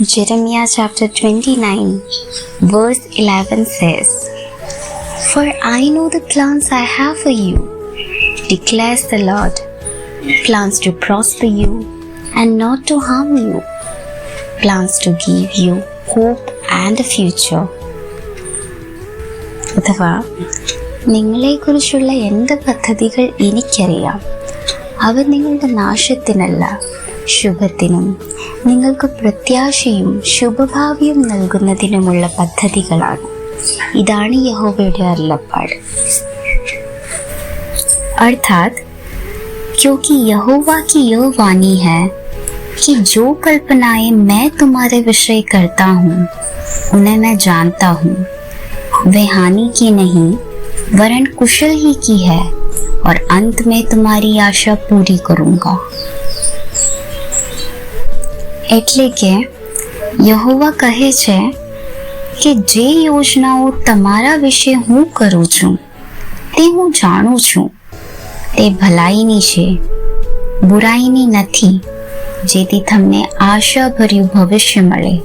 Jeremiah chapter 29, verse 11 says, "For I know the plans I have for you, declares the Lord, plans to prosper you and not to harm you, plans to give you hope and a future." അഥവാ നിങ്ങളെക്കുറിച്ചുള്ള എൻ്റെ പദ്ധതികൾ എനിക്കറിയാം. അവ നിങ്ങളുടെ നാശത്തിനല്ല, ശുഭത്തിനും നിങ്ങൾക്ക് പ്രത്യാശയും ശുഭഭാവിയും നൽകുന്നതിനുമുള്ള പദ്ധതികളാണ്. ഇതാണ് യഹോവയുടെ അരുളപ്പാട്. अर्थात क्योंकि यहोवा की यह वाणी है कि जो कल्पनाएं मैं तुम्हारे विषय करता हूँ उन्हें मैं जानता हूँ, वे हानि की नहीं वरन कुशल ही की है, और अंत में तुम्हारी आशा पूरी करूँगा. એટલે કે યહોવા કહે છે કે જે યોજનાઓ તમારા વિશે હું કરું છું તે હું જાણું છું. તે ભલાઈની છે, બુરાઈની નથી, જેથી તમને આશાભર્યું ભવિષ્ય મળે.